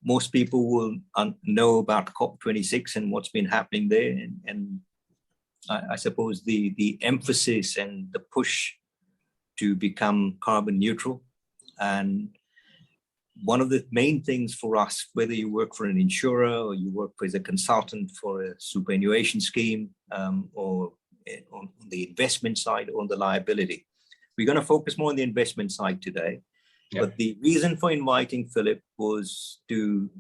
most people will know about COP26 and what's been happening there. And I suppose the emphasis and the push to become carbon neutral. And one of the main things for us, whether you work for an insurer or you work as a consultant for a superannuation scheme, or on the investment side or on the liability, we're going to focus more on the investment side today. Yep. But the reason for inviting Philip was to,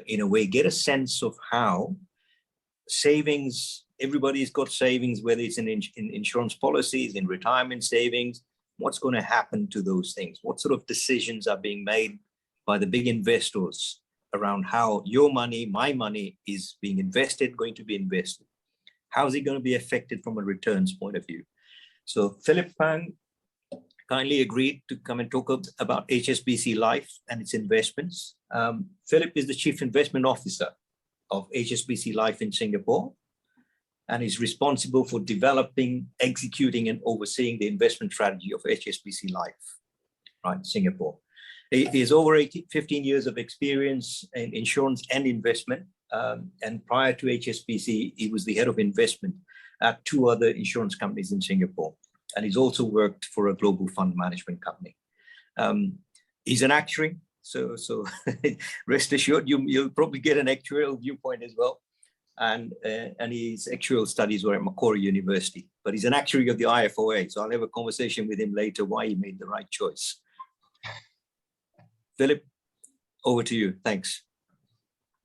in a way, get a sense of how savings, everybody's got savings, whether it's in insurance policies, in retirement savings, what's going to happen to those things? What sort of decisions are being made by the big investors around how your money, my money is being invested, going to be invested? How is it going to be affected from a returns point of view? So Philip Pang kindly agreed to come and talk about HSBC Life and its investments. Philip is the Chief Investment Officer of HSBC Life in Singapore, and is responsible for developing, executing, and overseeing the investment strategy of HSBC Life, right, Singapore. He has over 15 years of experience in insurance and investment. And prior to HSBC, he was the head of investment at 2 other insurance companies in Singapore. And he's also worked for a global fund management company. He's an actuary, so rest assured you'll probably get an actuarial viewpoint as well. And his actuarial studies were at Macquarie University, but he's an actuary of the IFOA. So I'll have a conversation with him later why he made the right choice. Philip, over to you. Thanks.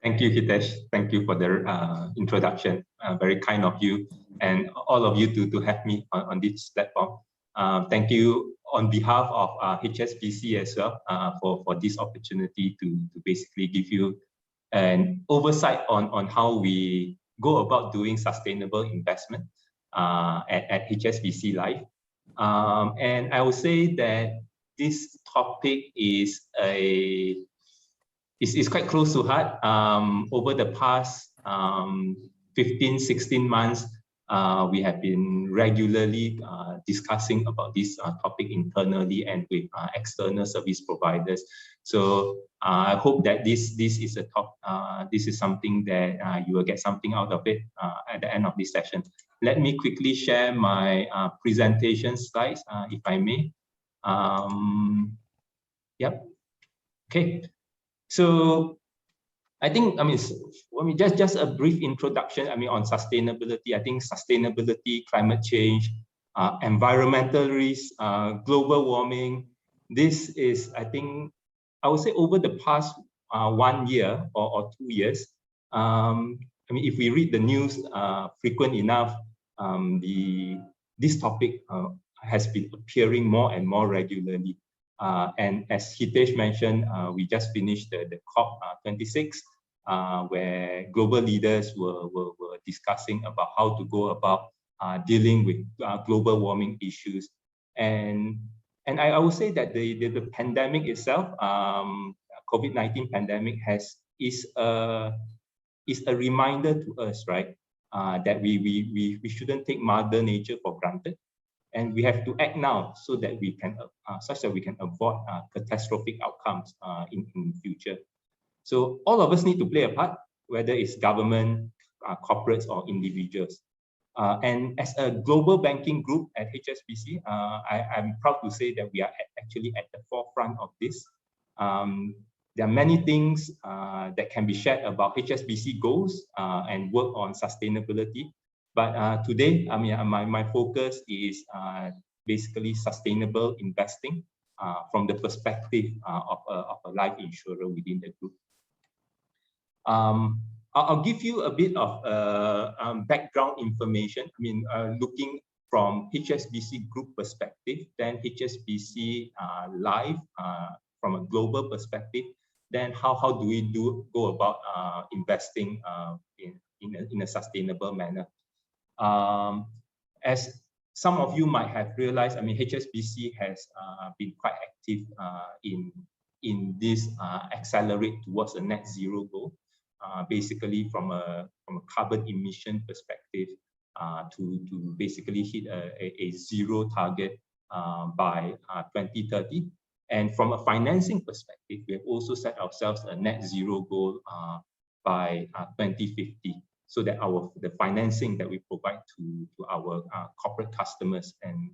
Thank you, Hitesh. Thank you for the introduction. Very kind of you and all of you to have me on this platform. Thank you on behalf of HSBC as well for this opportunity to basically give you an oversight on how we go about doing sustainable investment at HSBC Life. And I would say that this topic is quite close to heart. Over the past 15, 16 months, we have been regularly discussing about this topic internally and with external service providers. So I hope that this is a talk. This is something that you will get something out of it at the end of this session. Let me quickly share my presentation slides, if I may. Yep. Okay. So I think, just a brief introduction, on sustainability. I think sustainability, climate change, environmental risk, global warming, this is, I would say over the past 1 year or 2 years, if we read the news frequent enough, this topic has been appearing more and more regularly. And as Hitesh mentioned, we just finished the COP26, where global leaders were discussing about how to go about dealing with global warming issues. And I would say that the pandemic itself, COVID-19 pandemic, is a reminder to us, right, that we shouldn't take Mother Nature for granted. And we have to act now so that we can, such that we can avoid catastrophic outcomes in the future. So all of us need to play a part, whether it's government, corporates, or individuals. And as a global banking group at HSBC, I'm proud to say that we are actually at the forefront of this. There are many things that can be shared about HSBC goals and work on sustainability. But today, my focus is basically sustainable investing from the perspective of a life insurer within the group. I'll give you a bit of background information. Looking from HSBC group perspective, then HSBC Life from a global perspective, then how do we go about investing in a sustainable manner? As some of you might have realized, HSBC has been quite active in this accelerate towards a net zero goal, basically from a carbon emission perspective, to basically hit a zero target by 2030. And from a financing perspective, we have also set ourselves a net zero goal by 2050, so that the financing that we provide to our corporate customers and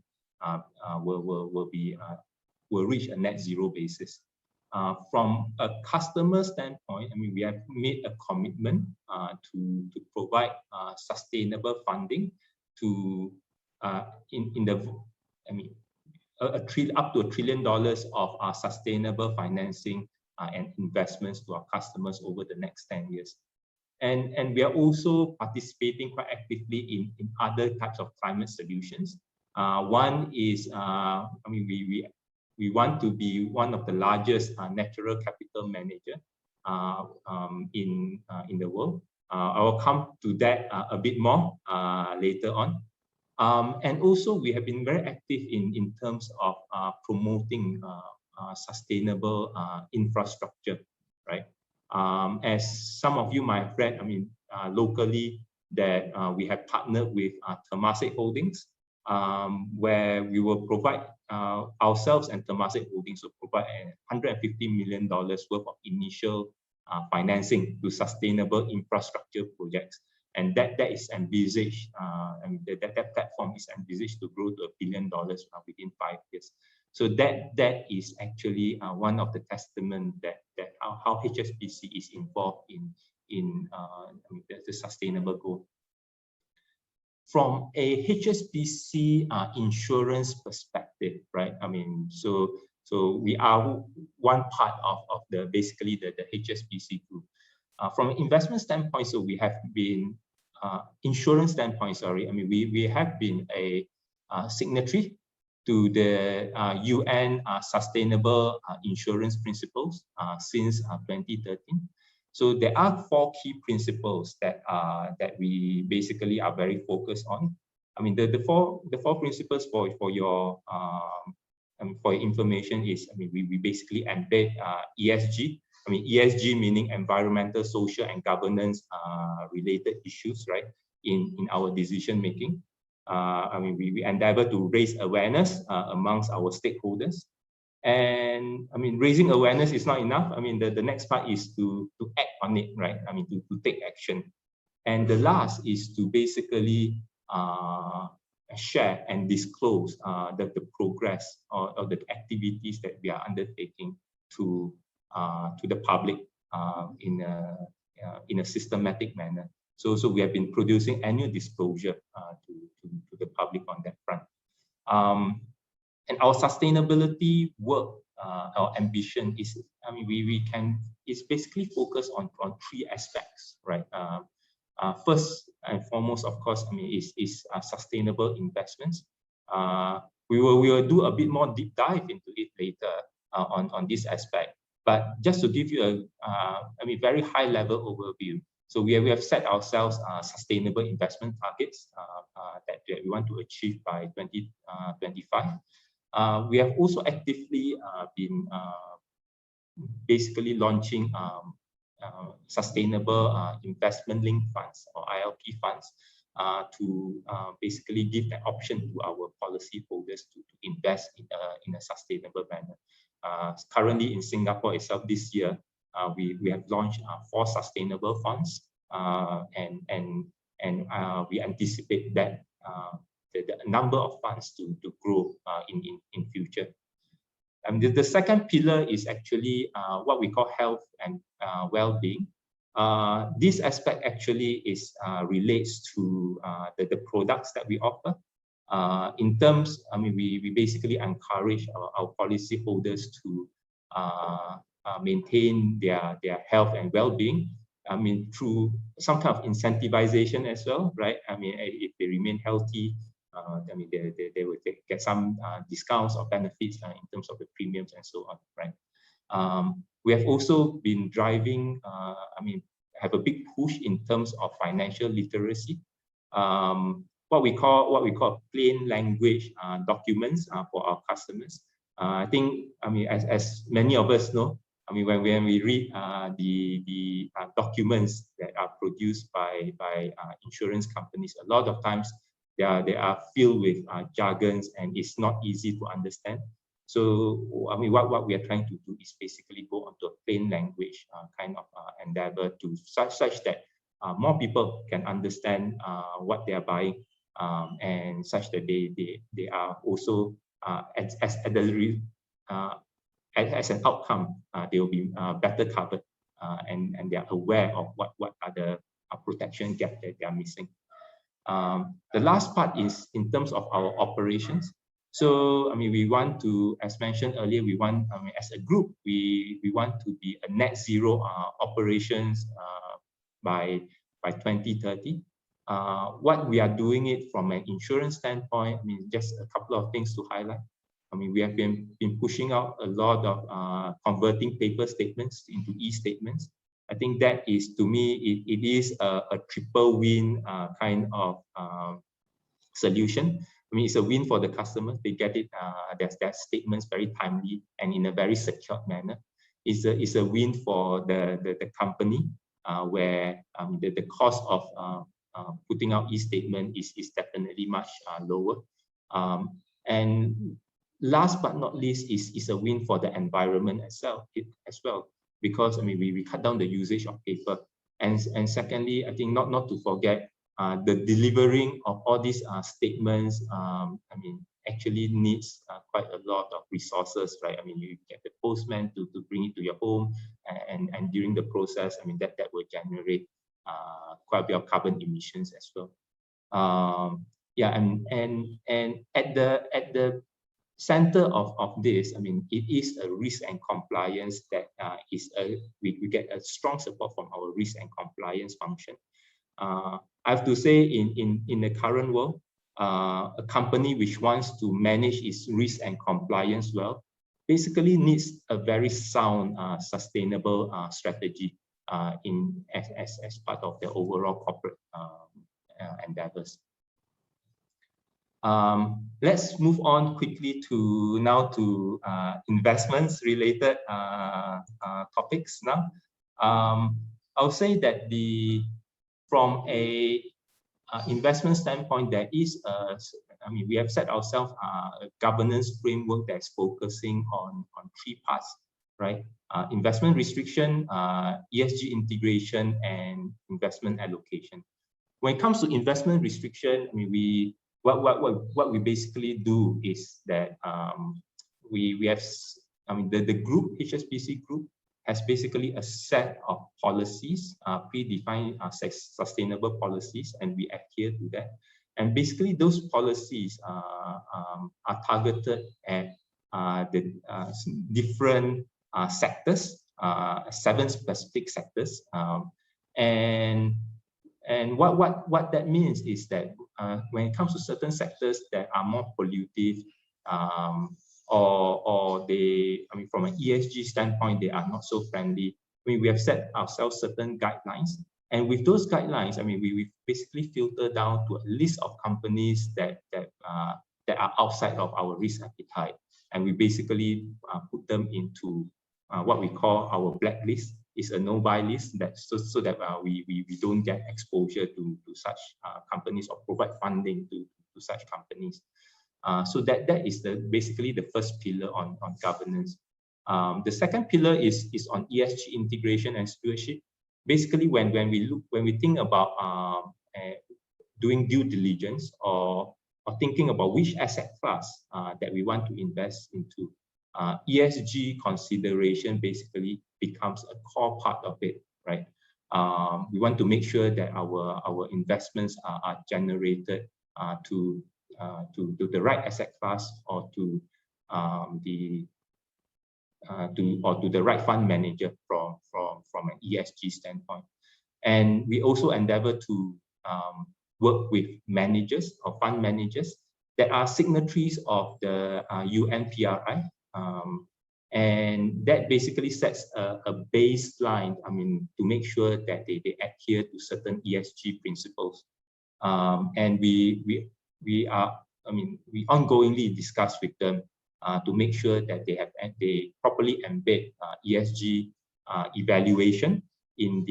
will reach a net zero basis. From a customer standpoint, I mean, we have made a commitment to provide sustainable funding to up to $1 trillion of sustainable financing and investments to our customers over the next 10 years. And we are also participating quite actively in other types of climate solutions. One is, we want to be one of the largest natural capital manager in the world. I will come to that a bit more later on. And also, we have been very active in terms of promoting sustainable infrastructure, right? As some of you might have read, locally, that we have partnered with Temasek Holdings, where we will provide ourselves, and Temasek Holdings will provide $150 million worth of initial financing to sustainable infrastructure projects. And that is envisaged, that platform is envisaged to grow to $1 billion within 5 years. So that is actually one of the testament that how HSBC is involved in the sustainable goal. From a HSBC insurance perspective, right? So we are one part of the HSBC group. From an investment standpoint, so we have been insurance standpoint, we have been a signatory to the UN Sustainable Insurance Principles since 2013. So there are 4 key principles that we basically are very focused on. The four principles for your information is, we basically embed ESG. ESG meaning environmental, social, and governance related issues, right, in our decision making. We endeavor to raise awareness amongst our stakeholders. And raising awareness is not enough. The next part is to act on it, right? To take action. And the last is to basically share and disclose the progress or the activities that we are undertaking to the public in a systematic manner. So we have been producing annual disclosure to the public on that front. And our sustainability work, our ambition is, it's basically focused on 3 aspects, right? First and foremost, of course, is sustainable investments. We will do a bit more deep dive into it later on this aspect. But just to give you a very high level overview, so we have set ourselves sustainable investment targets that we want to achieve by 2025. We have also actively been basically launching sustainable investment-linked funds, or ILP funds, to basically give an option to our policyholders to invest in a sustainable manner. Currently in Singapore itself this year, we have launched 4 sustainable funds, and we anticipate that the number of funds to grow in future. The second pillar is actually what we call health and well-being. This aspect actually is relates to the products that we offer. In terms, we basically encourage our policyholders to maintain their health and well-being. Through some kind of incentivization as well, right? If they remain healthy, they will get some discounts or benefits in terms of the premiums and so on, right? We have also been driving, have a big push in terms of financial literacy. What we call plain language documents for our customers. I think, as many of us know, when we read the documents that are produced by insurance companies, a lot of times they are filled with jargons, and it's not easy to understand. So, I mean, what we are trying to do is basically go onto a plain language kind of endeavor to such that more people can understand what they are buying, and such that they are also as an outcome, they will be better covered, and they are aware of what are the protection gap that they are missing. The last part is in terms of our operations. So, I mean, we want to, as mentioned earlier, we want, I mean, as a group, we want to be a net zero operations by 2030. What we are doing it from an insurance standpoint, I mean, just a couple of things to highlight. I mean, we have been pushing out a lot of converting paper statements into e-statements. I think that is, to me, it is a triple win kind of solution. I mean, it's a win for the customer. They get it, their statements very timely and in a very secure manner. It's a win for the company, where the cost of putting out e-statement is definitely much lower. And last but not least is a win for the environment itself as well, because I mean we cut down the usage of paper, and secondly, I think not to forget the delivering of all these statements. I mean, actually needs quite a lot of resources, right? I mean, you get the postman to bring it to your home, and during the process, I mean that will generate quite a bit of carbon emissions as well. Yeah, and at the center of this, I mean, it is a risk and compliance that we get a strong support from our risk and compliance function. I have to say, in the current world, a company which wants to manage its risk and compliance well basically needs a very sound, sustainable strategy as part of the overall corporate endeavors. Let's move on quickly to investments related topics now. I'll say that from a investment standpoint, there is I mean, we have set ourselves a governance framework that's focusing on 3 parts, right? Investment restriction, ESG integration, and investment allocation. When it comes to investment restriction, I mean, what we basically do is that we have, I mean, the group, HSBC group, has basically a set of policies, predefined sustainable policies, and we adhere to that. And basically, those policies are targeted at the different sectors, 7 specific sectors, and what that means is that when it comes to certain sectors that are more pollutive, or they, I mean, from an ESG standpoint, they are not so friendly, I mean, we have set ourselves certain guidelines. And with those guidelines, I mean, we basically filter down to a list of companies that are outside of our risk appetite. And we basically put them into what we call our blacklist. Is a no-buy list, that so that we don't get exposure to such companies or provide funding to such companies. So that is basically the first pillar on governance. The second pillar is on ESG integration and stewardship. Basically, when we think about doing due diligence or thinking about which asset class that we want to invest into, ESG consideration basically becomes a core part of it, right? We want to make sure that our investments are generated to the right asset class, or to the right fund manager from an ESG standpoint. And we also endeavor to work with managers or fund managers that are signatories of the UNPRI. And that basically sets a baseline, I mean, to make sure that they adhere to certain ESG principles. And we ongoingly discuss with them to make sure that they properly embed ESG evaluation in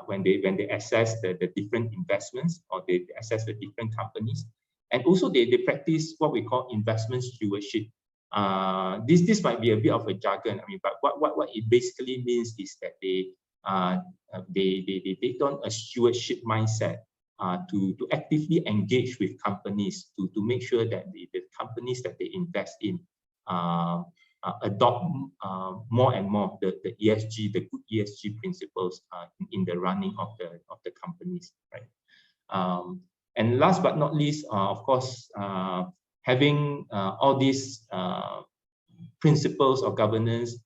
when they assess the different investments, or they assess the different companies. And also they practice what we call investment stewardship. This might be a bit of a jargon. I mean, but what it basically means is that they take on a stewardship mindset to actively engage with companies to make sure that the companies that they invest in adopt more and more the ESG, the good ESG principles in the running of the companies, right? And last but not least, of course, having all these principles of governance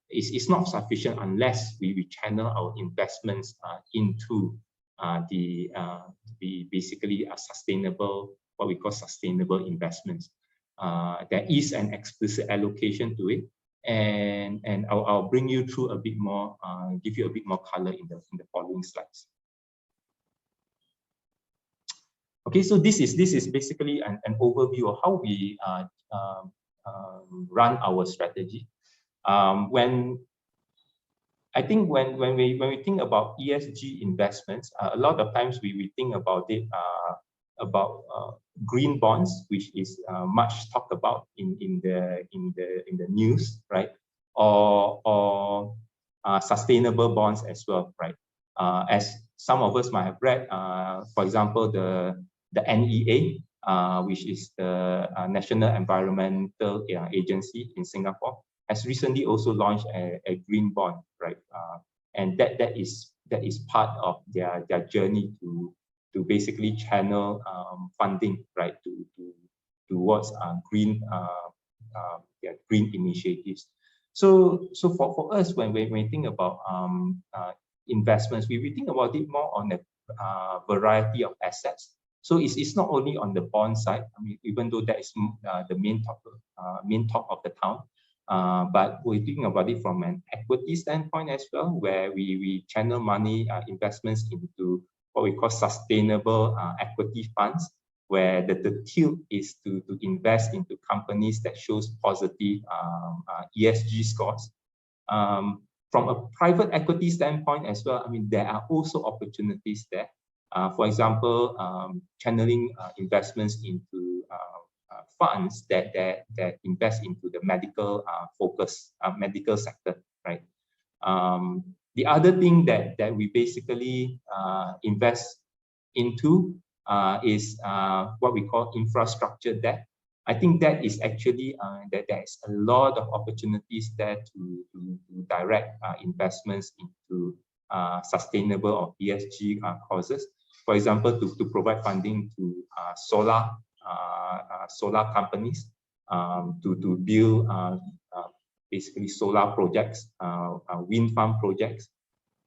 is not sufficient unless we channel our investments into basically a sustainable, what we call sustainable investments. There is an explicit allocation to it, and I'll bring you through a bit more, give you a bit more color in the following slides. Okay, so this is basically an overview of how we run our strategy. When we think about ESG investments, a lot of times we think about it about green bonds, which is much talked about in the news, right? Or sustainable bonds as well, right? As some of us might have read, for example, the NEA, which is the National Environmental Agency in Singapore, has recently also launched a green bond, right? And that is part of their journey to basically channel funding, right, towards green initiatives. So for us, when we think about investments, we think about it more on a variety of assets. So it's not only on the bond side. I mean, even though that is the main talk of the town, but we're thinking about it from an equity standpoint as well, where we channel money investments into what we call sustainable equity funds, where the tilt is to invest into companies that shows positive ESG scores. From a private equity standpoint as well, I mean, there are also opportunities there. For example, channeling investments into funds that invest into the medical medical sector, right? The other thing that we basically invest into is what we call infrastructure debt. I think that is actually that there's a lot of opportunities there to direct investments into sustainable or ESG causes. For example, to provide funding to solar companies to build basically solar projects, wind farm projects,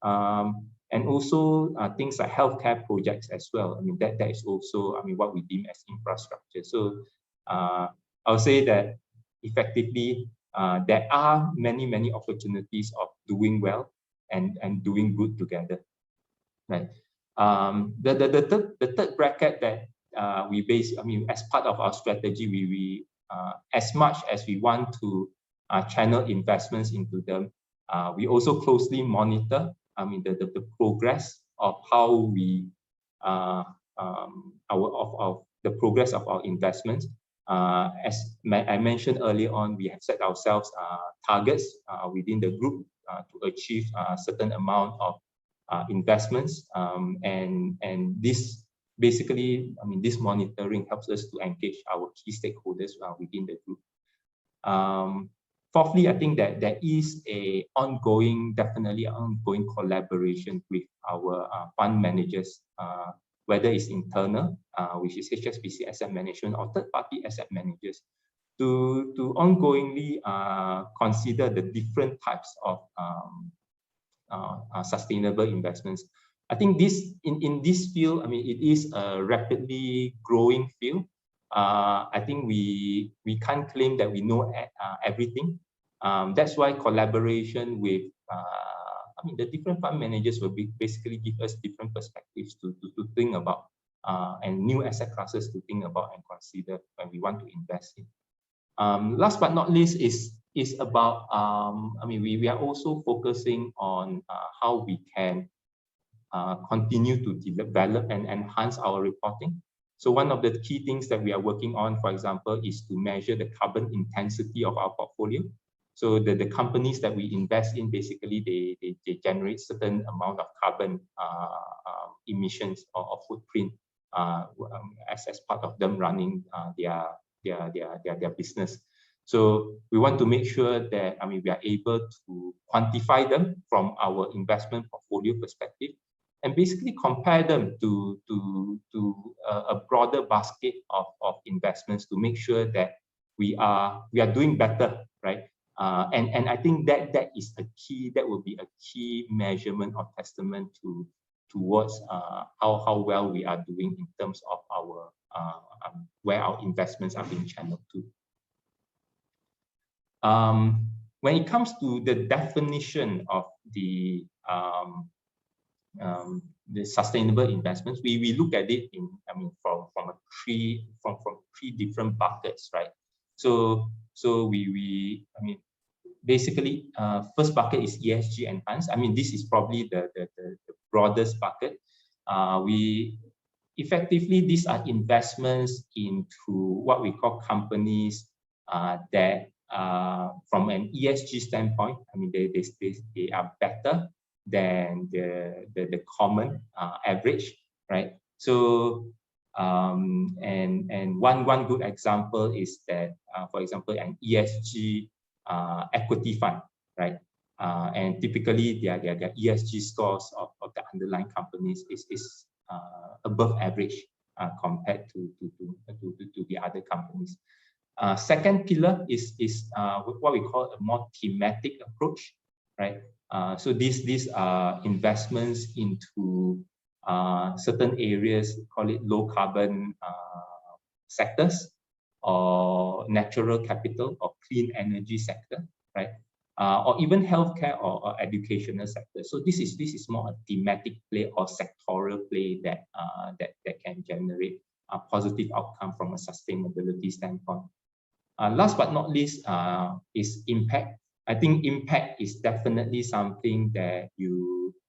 and also things like healthcare projects as well. I mean, that is also, I mean, what we deem as infrastructure. So I'll say that effectively there are many opportunities of doing well and doing good together, right? The third bracket that we base, I mean, as part of our strategy, we as much as we want to channel investments into them, we also closely monitor, I mean, the progress of how we the progress of our investments. As I mentioned earlier on, we have set ourselves targets within the group to achieve a certain amount of investments, and this basically, I mean, this monitoring helps us to engage our key stakeholders within the group. Fourthly, I think that there is definitely ongoing collaboration with our fund managers, whether it's internal, which is HSBC Asset Management, or third-party asset managers, to ongoingly consider the different types of sustainable investments. I think in this field, I mean, it is a rapidly growing field. I think we can't claim that we know everything. That's why collaboration with I mean, the different fund managers will basically give us different perspectives to think about and new asset classes to think about and consider when we want to invest in. Last but not least is about I mean, we are also focusing on how we can continue to develop and enhance our reporting. So one of the key things that we are working on, for example, is to measure the carbon intensity of our portfolio. So the companies that we invest in, basically, they generate certain amount of carbon emissions or footprint as part of them running their business. So we want to make sure that we are able to quantify them from our investment portfolio perspective, and basically compare them to a broader basket of investments to make sure that we are doing better, right? And I think that is a key. That will be a key measurement or testament towards how well we are doing in terms of our where our investments are being channeled to. When it comes to the definition of the sustainable investments, we look at it in from three different buckets, right? So we basically first bucket is ESG enhanced. This is probably the broadest bucket. We effectively, these are investments into what we call companies that from an ESG standpoint, they are better than the common average, right? So and one good example is that for example, an ESG equity fund, right? And typically their ESG scores of the underlying companies is above average compared to the other companies. Second pillar is what we call a more thematic approach, right? So these are investments into certain areas, call it low carbon sectors, or natural capital or clean energy sector, right? Or even healthcare or educational sector. So this is more a thematic play or sectoral play that can generate a positive outcome from a sustainability standpoint. Last but not least is impact. I think impact is definitely something that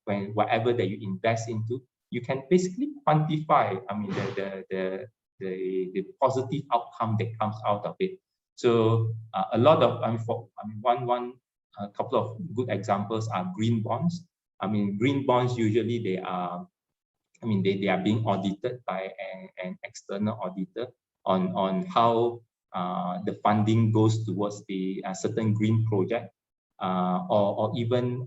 whatever that you invest into, you can basically quantify. The positive outcome that comes out of it. So a lot of a couple of good examples are green bonds. Green bonds usually they are being audited by an external auditor on how the funding goes towards the certain green project, or even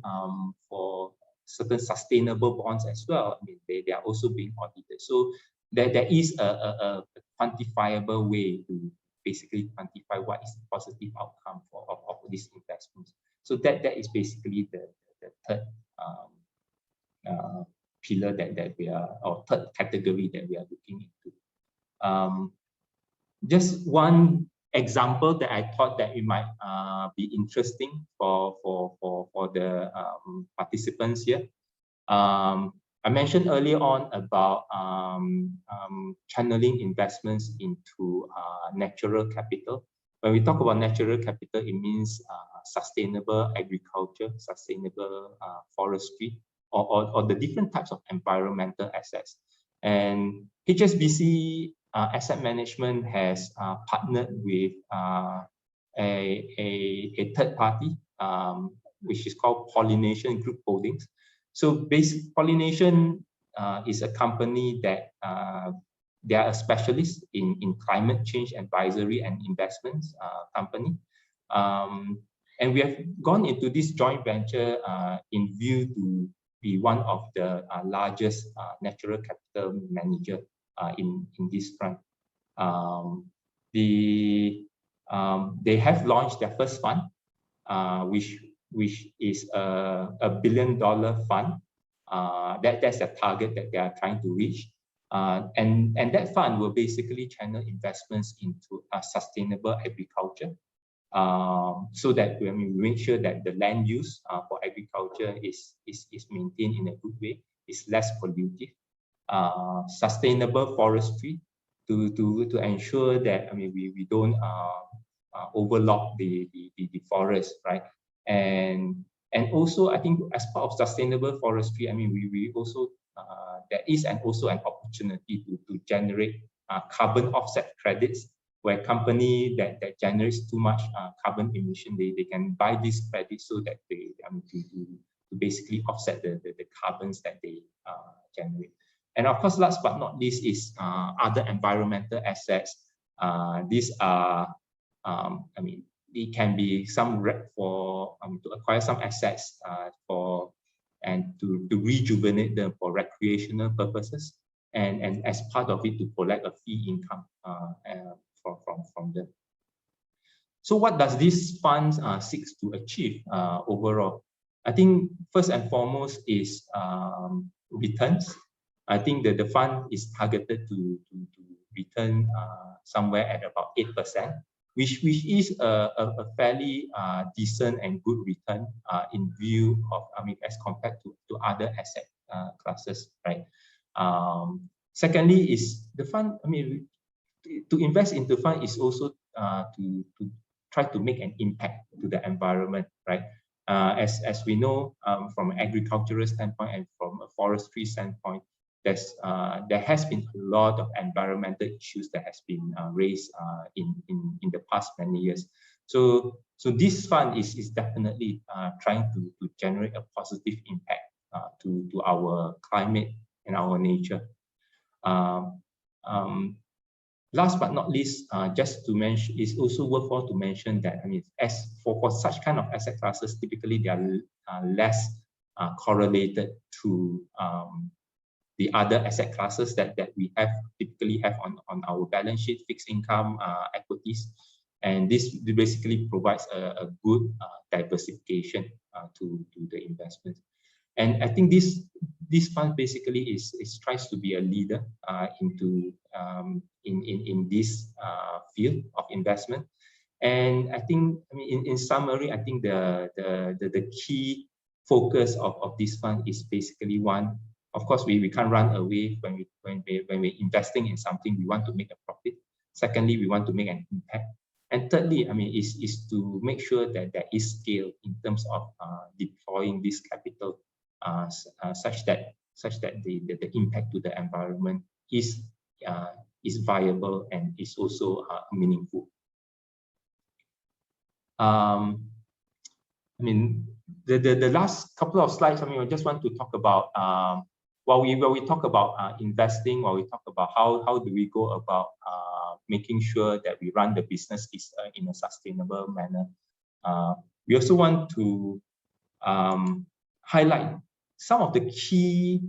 for certain sustainable bonds as well. They are also being audited. So there is a quantifiable way to basically quantify what is the positive outcome of these investments. So that is basically the third pillar that we are, or third category that we are looking into. Just one example that I thought that it might be interesting for the participants here. I mentioned earlier on about channeling investments into natural capital. When we talk about natural capital, it means sustainable agriculture, sustainable forestry, or the different types of environmental assets. And HSBC Asset Management has partnered with a third party, which is called Pollination Group Holdings. So Pollination is a company that they are a specialist in climate change advisory and investments company. And we have gone into this joint venture in view to be one of the largest natural capital manager in this front. They have launched their first fund, which is a $1 billion fund. That's a target that they are trying to reach. And that fund will basically channel investments into sustainable agriculture, so that we make sure that the land use for agriculture is maintained in a good way, is less pollutive. Sustainable forestry to ensure that we don't overlap the forest, right? And also, I think as part of sustainable forestry, we also there is also an opportunity to generate carbon offset credits, where company that generates too much carbon emission, they can buy these credits so that they to basically offset the carbons that they generate. And of course, last but not least is other environmental assets. These are, it can be some for to acquire some assets and to rejuvenate them for recreational purposes, and as part of it to collect a fee income from them. So what does this fund seek to achieve overall? I think first and foremost is returns. I think that the fund is targeted to return somewhere at about 8%, which is a fairly decent and good return in view of, as compared to other asset classes, right? Secondly is the fund, to invest into fund is also to try to make an impact to the environment, right? As we know, from an agricultural standpoint and from a forestry standpoint, there has been a lot of environmental issues that has been raised in the past many years. So this fund is definitely trying to generate a positive impact to our climate and our nature. Last but not least, just to mention, it's also worthwhile to mention that as for such kind of asset classes, typically they are less correlated to the other asset classes that we typically have on our balance sheet, fixed income, equities, and this basically provides a good diversification to the investments. And I think this fund basically tries to be a leader into in this field of investment. And I think, in summary, I think the key focus of this fund is basically one. Of course, we can't run away when we're investing in something. We want to make a profit. Secondly, we want to make an impact. And thirdly, is to make sure that there is scale in terms of deploying this capital, such that the impact to the environment is viable and is also meaningful. The last couple of slides, I just want to talk about while we talk about investing, while we talk about how do we go about making sure that we run the business in a sustainable manner. We also want to highlight some of the key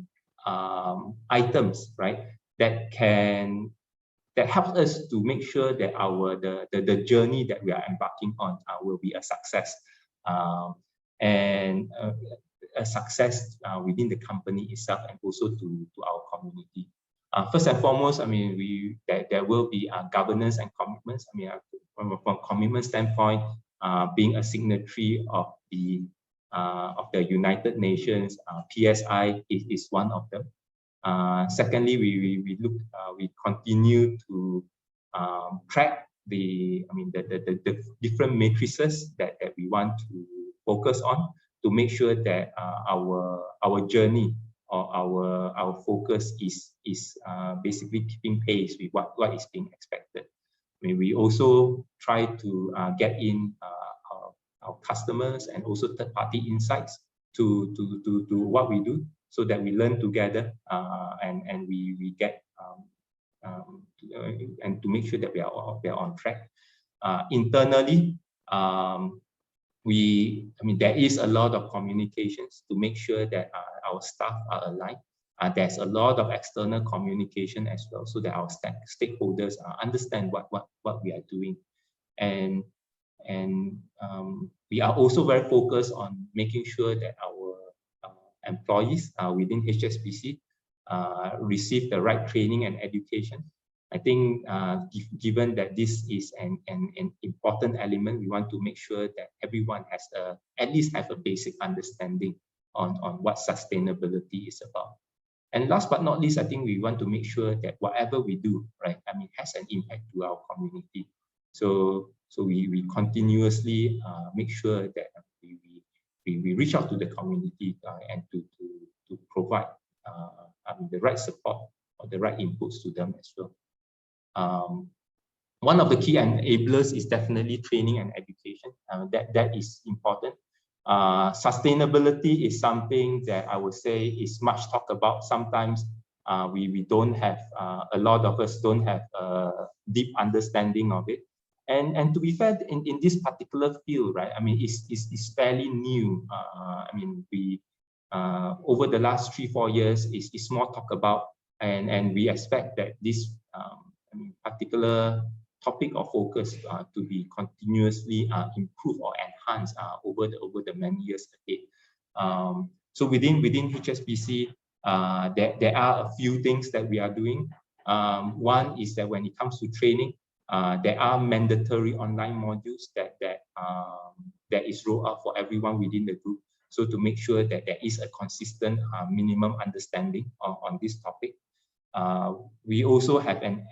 items, right, that helps us to make sure that the journey that we are embarking on will be a success, and a success within the company itself and also to our community. First and foremost, there will be governance and commitments. From a commitment standpoint, being a signatory of the United Nations, PSI is one of them. Secondly, we continue to track the different matrices that we want to focus on to make sure that our journey or our focus is basically keeping pace with what is being expected. We also try to get in our customers and also third-party insights to what we do, so that we learn together and we get and to make sure that we are on track. Internally, there is a lot of communications to make sure that our staff are aligned. There's a lot of external communication as well, so that our stakeholders understand what we are doing. And we are also very focused on making sure that our employees within HSBC receive the right training and education. I think given that this is an important element, we want to make sure that everyone has at least have a basic understanding on what sustainability is about. And last but not least, I think we want to make sure that whatever we do, right, has an impact to our community. So we continuously make sure that we reach out to the community and to provide the right support or the right inputs to them as well. One of the key enablers is definitely training and education. That is important. Sustainability is something that I would say is much talked about. Sometimes we don't have, a lot of us don't have a deep understanding of it. And to be fair, in this particular field, right, I mean, it's fairly new. I mean, over the last 3-4 years, it's more talked about, and we expect that this particular topic of focus to be continuously improved or enhanced over the many years ahead. So within HSBC, there are a few things that we are doing. One is that when it comes to training, there are mandatory online modules that is rolled out for everyone within the group. So to make sure that there is a consistent minimum understanding on this topic. We also have an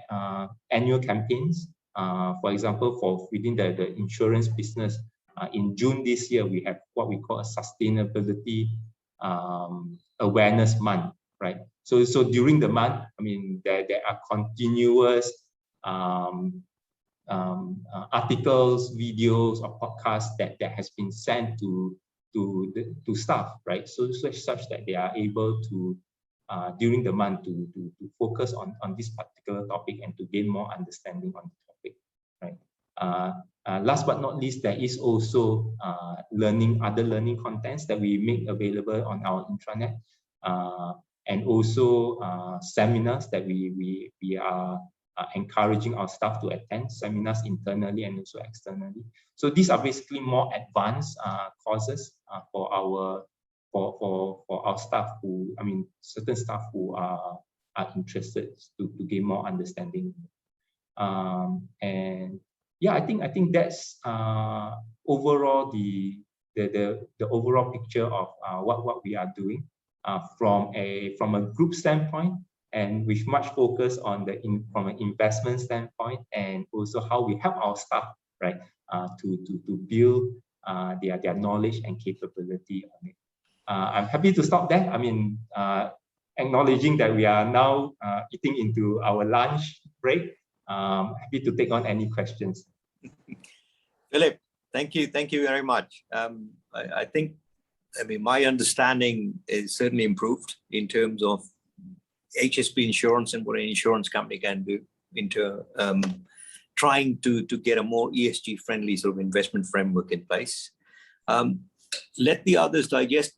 annual campaigns. For example, for within the insurance business, in June this year, we have what we call a sustainability awareness month, right? So during the month, I mean, there are continuous articles, videos, or podcasts that has been sent to staff, right? So such that they are able to during the month to focus on this particular topic and to gain more understanding on the topic, right? Last but not least, there is also other learning contents that we make available on our intranet, and also seminars that we are encouraging our staff to attend, seminars internally and also externally. So these are basically more advanced courses for our staff who, I mean, certain staff who are interested to gain more understanding. And yeah, I think that's overall the overall picture of what we are doing from a group standpoint, and with much focus on from an investment standpoint, and also how we help our staff, right, to build their knowledge and capability on it. I'm happy to stop there. I mean, acknowledging that we are now eating into our lunch break. Happy to take on any questions. Philip, thank you very much. I think, I mean, my understanding is certainly improved in terms of HSB Insurance and what an insurance company can do into trying to get a more ESG friendly sort of investment framework in place. Let the others digest.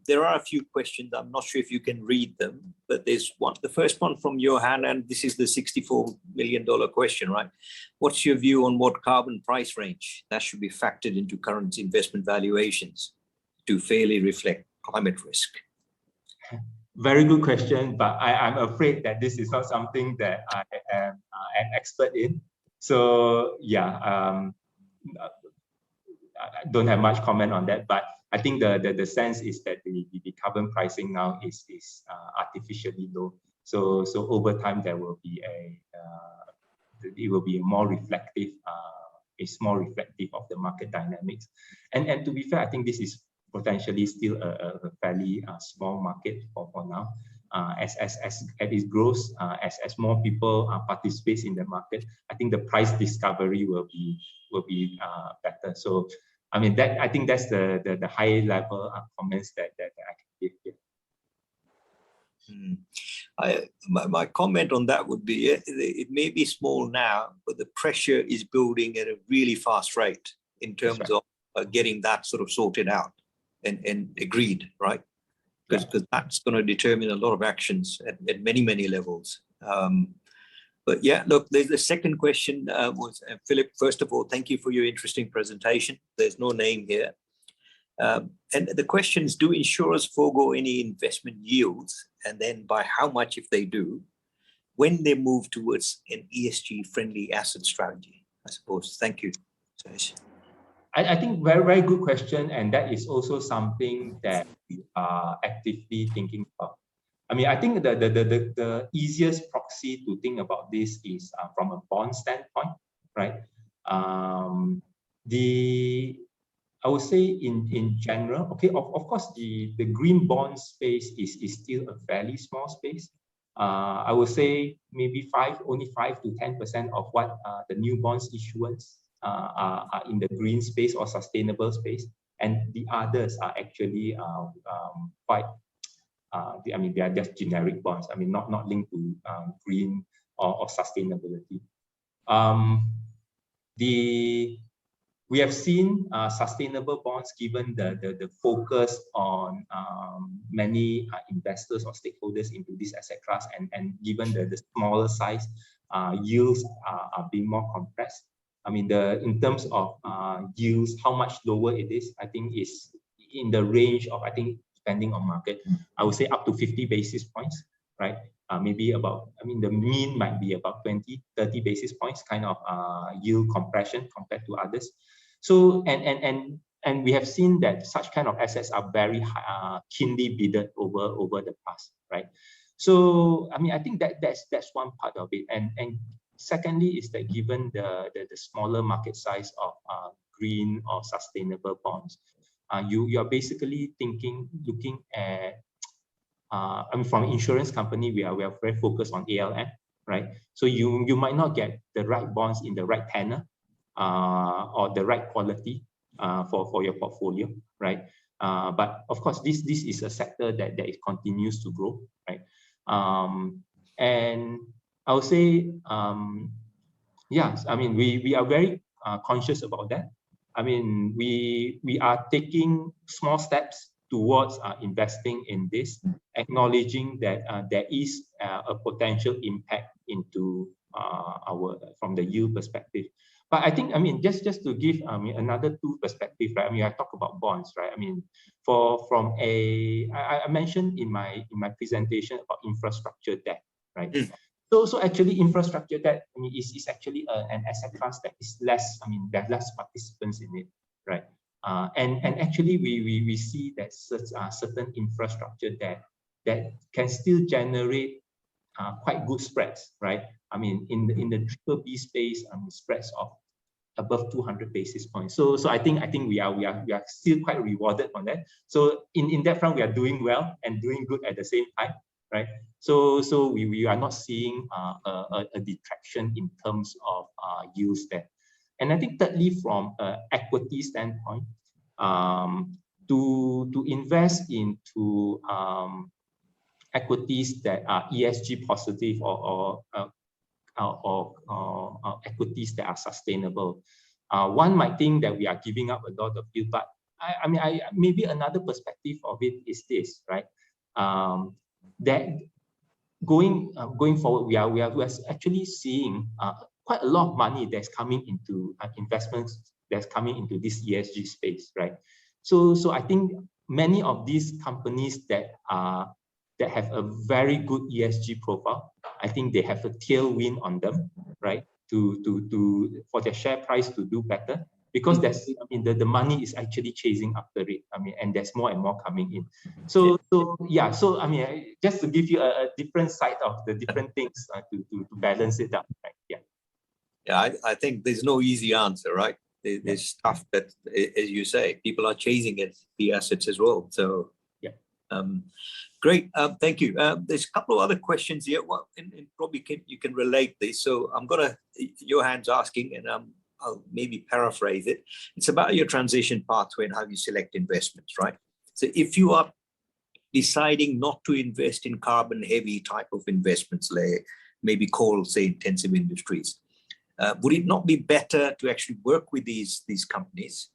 There are a few questions. I'm not sure if you can read them, but there's one. The first one from Johan, and this is the $64 million question, right? What's your view on what carbon price range that should be factored into current investment valuations to fairly reflect climate risk? Very good question, but I'm afraid that this is not something that I am an expert in. So yeah, I don't have much comment on that, but I think the sense is that the carbon pricing now is artificially low. So over time there will be it will be more reflective. It's more reflective of the market dynamics. And to be fair, I think this is potentially still a fairly small market for now. As it grows, as more people participate in the market, I think the price discovery will be better. So I mean, I think that's the high level comments that I can give here. My comment on that would be, it may be small now, but the pressure is building at a really fast rate in terms of getting that sort of sorted out and agreed, right? Because that's going to determine a lot of actions at many levels. But yeah, look, there's the second question was, Philip, first of all, thank you for your interesting presentation. There's no name here. And the question is, do insurers forego any investment yields? And then by how much if they do, when they move towards an ESG friendly asset strategy, I suppose. Thank you. I think very good question. And that is also something that we are actively thinking about. I mean, I think the easiest proxy to think about this is from a bond standpoint, right? I would say in general, okay, of course, the green bond space is still a fairly small space. I would say maybe only 5 to 10% of what the new bonds issuance are in the green space or sustainable space, and the others are actually quite. I mean, they are just generic bonds. I mean, not linked to green or sustainability. We have seen sustainable bonds, given the focus on many investors or stakeholders into this asset class, and given the smaller size, yields are being more compressed. I mean, in terms of yields, how much lower it is, I think is in the range of, I think, depending on market, I would say up to 50 basis points, right? Maybe about, I mean, the mean might be about 20, 30 basis points kind of yield compression compared to others. So, and we have seen that such kind of assets are very keenly bidded over the past, right? So, I mean, I think that's one part of it. And secondly is that given the smaller market size of green or sustainable bonds, you are basically looking at, I mean, from an insurance company, we are very focused on ALM, right? So you might not get the right bonds in the right tenor or the right quality for your portfolio, right? But of course, this is a sector that it continues to grow, right? And I would say, yes, I mean, we are very conscious about that. I mean, we are taking small steps towards investing in this, acknowledging that there is a potential impact into from the yield perspective. But I think, I mean, just to give another two perspective, right? I mean, I talk about bonds, right? I mean, I mentioned in my presentation about infrastructure debt, right? So actually, infrastructure debt, I mean, is actually an asset class that is less. I mean, there are less participants in it, right? And actually, we see that certain infrastructure debt that can still generate quite good spreads, right? I mean, in the BBB space, spreads of above 200 basis points. So I think we are still quite rewarded on that. So in that front, we are doing well and doing good at the same time, right? So we are not seeing a detraction in terms of yields there. And I think thirdly, from an equity standpoint, to invest into equities that are ESG positive or equities that are sustainable, one might think that we are giving up a lot of yield, but I mean, maybe another perspective of it is this, right? That going forward, we are actually seeing quite a lot of money that's coming into investments that's coming into this ESG space, right? So I think many of these companies that have a very good ESG profile, I think they have a tailwind on them, right? For their share price to do better, because that's, I mean, the money is actually chasing after it. I mean, and there's more and more coming in. So yeah. So I mean, just to give you a different side of the different things to balance it up, right? Yeah. Yeah, I think there's no easy answer, right? There's stuff that, as you say, people are chasing the assets as well. So yeah. Great, thank you. There's a couple of other questions here. Well, and probably you can relate this. So I'm gonna, your hand's asking, and I'll maybe paraphrase it. It's about your transition pathway and how you select investments, right? So if you are deciding not to invest in carbon heavy type of investments, like maybe coal, say, intensive industries, would it not be better to actually work with these companies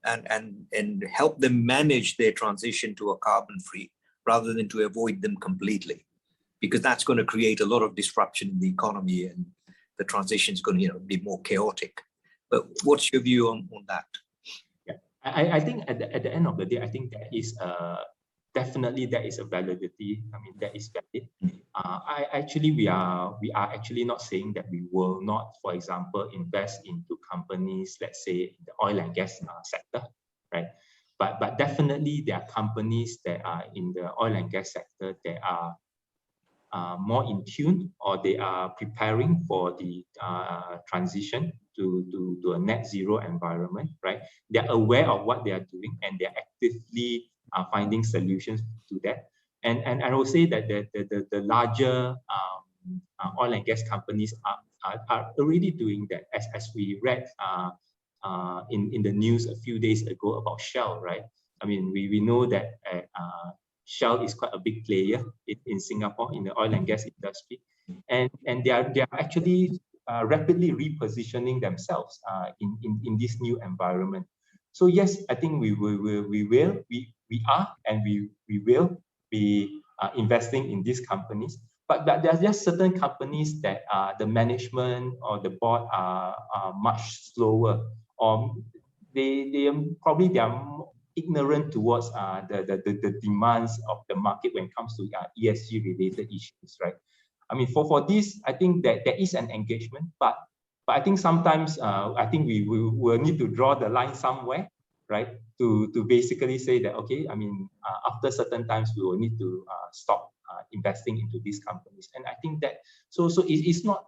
and help them manage their transition to a carbon free, rather than to avoid them completely? Because that's going to create a lot of disruption in the economy, and the transition is going to be more chaotic. But what's your view on that? Yeah, I think at the end of the day, I think there is definitely there is a validity. I mean, that is valid. We are actually not saying that we will not, for example, invest into companies, let's say in the oil and gas sector, right? But definitely there are companies that are in the oil and gas sector that are more in tune, or they are preparing for the transition to a net zero environment, right? They're aware of what they are doing, and they're actively finding solutions to that. And I will say that the larger oil and gas companies are already doing that, as we read in the news a few days ago about Shell, right? I mean, we know that Shell is quite a big player in Singapore in the oil and gas industry, and they are actually rapidly repositioning themselves in this new environment. So yes, I think we are and we will be investing in these companies. But there are just certain companies that the management or the board are much slower, or they are ignorant towards the demands of the market when it comes to ESG related issues, right? I mean, for this, I think that there is an engagement, but I think sometimes I think we will need to draw the line somewhere, right? To basically say that, okay, I mean, after certain times we will need to stop investing into these companies. And I think that it's not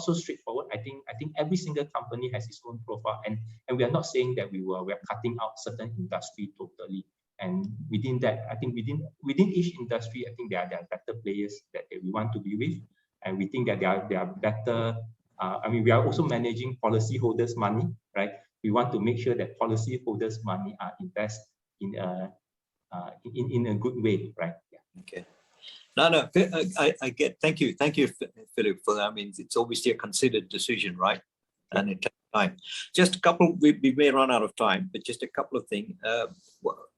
so straightforward. I think every single company has its own profile, and we are not saying that we're cutting out certain industry totally. And within that, I think within each industry, I think there are better players that we want to be with, and we think that they are better. I mean, we are also managing policyholders' money, right? We want to make sure that policyholders' money are invested in a good way, right? Yeah. Okay. No, I get. Thank you, Philip, for that. I mean, it's obviously a considered decision, right? And it takes time. Just a couple. We may run out of time, but just a couple of things.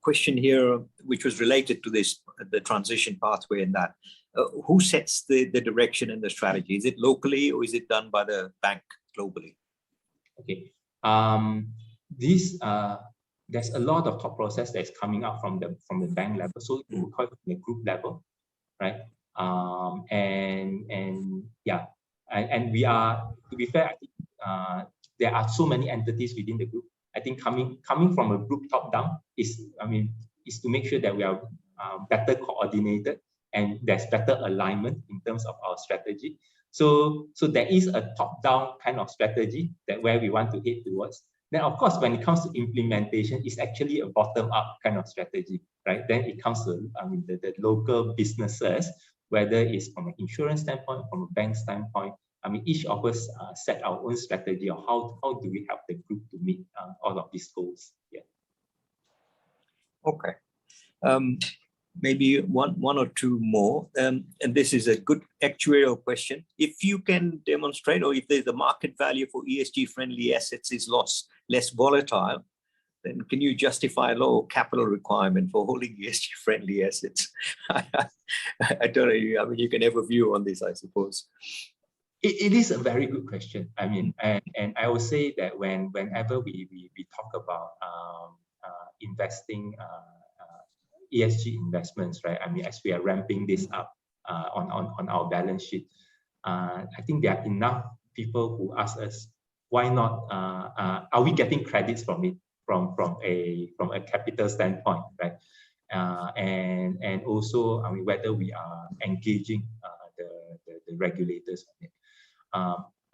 Question here, which was related to this, the transition pathway, and that. Who sets the direction and the strategy? Is it locally or is it done by the bank globally? Okay. There's a lot of thought process that's coming out from the bank level, so we call it the group level, right? And we are, to be fair, I think there are so many entities within the group. I think coming from a group top down is to make sure that we are better coordinated and there's better alignment in terms of our strategy. So there is a top down kind of strategy that where we want to head towards. Then, of course, when it comes to implementation, it's actually a bottom-up kind of strategy, right? Then it comes to the local businesses, whether it's from an insurance standpoint, from a bank standpoint. I mean, each of us set our own strategy of how do we help the group to meet all of these goals. Yeah. Okay. Maybe one or two more, and this is a good actuarial question. If you can demonstrate, or if the market value for ESG-friendly assets is less volatile, then can you justify a lower capital requirement for holding ESG-friendly assets? I don't know. I mean, you can have a view on this, I suppose. It is a very good question. I mean, and I will say that whenever we talk about investing ESG investments, right? I mean, as we are ramping this up on our balance sheet, I think there are enough people who ask us, why not? Are we getting credits from it from a capital standpoint, right? And also, I mean, whether we are engaging the regulators on it.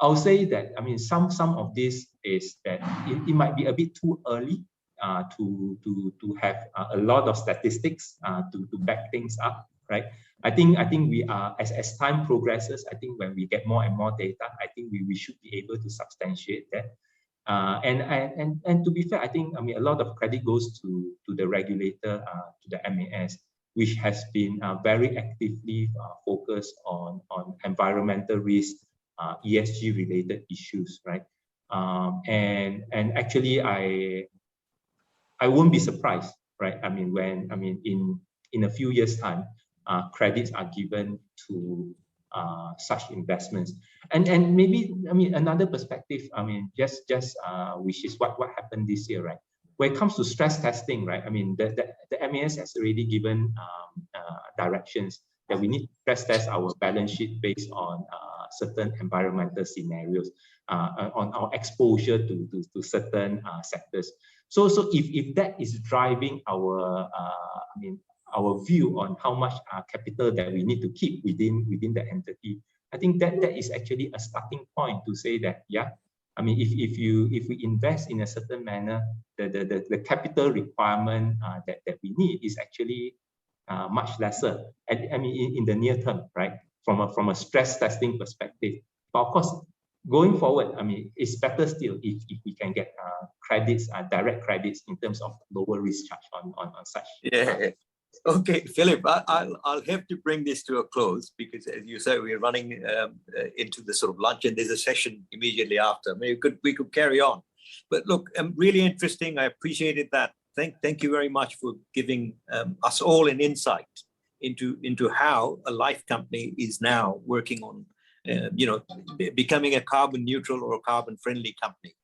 I'll say that, I mean, some of this is that it might be a bit too early to have a lot of statistics to back things up, right? I think we are, as time progresses, I think when we get more and more data, I think we should be able to substantiate that. And to be fair, I think, I mean, a lot of credit goes to the regulator, to the MAS, which has been very actively focused on environmental risk, ESG related issues, right? And actually, I won't be surprised, right? I mean, in a few years' time, credits are given to such investments, and maybe, I mean, another perspective, I mean, just which is what happened this year, right? When it comes to stress testing, right? I mean, the MAS has already given directions that we need to stress test our balance sheet based on certain environmental scenarios, on our exposure to certain sectors. So if that is driving our, I mean, our view on how much capital that we need to keep within the entity, I think that is actually a starting point to say that, yeah, I mean, if we invest in a certain manner, the capital requirement that we need is actually much lesser. I mean, in the near term, right? From a stress testing perspective. But of course, going forward, I mean, it's better still if we can get credits, direct credits in terms of lower risk charge on such. Yeah. Okay, Philip, I'll have to bring this to a close because, as you said, we're running into the sort of lunch, and there's a session immediately after. I mean, we could carry on, but look, really interesting. I appreciated that. Thank you very much for giving us all an insight into how a life company is now working on, becoming a carbon neutral or a carbon friendly company.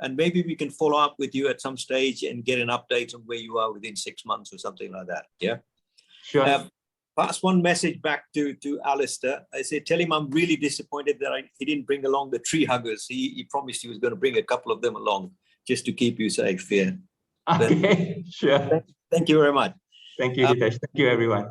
And maybe we can follow up with you at some stage and get an update on where you are within 6 months or something like that. Yeah. Sure. Pass one message back to Alistair. I said, tell him I'm really disappointed that he didn't bring along the tree huggers. He promised he was going to bring a couple of them along just to keep you safe. Yeah. Okay, sure. Thank you very much. Thank you, Hitesh. Thank you, everyone.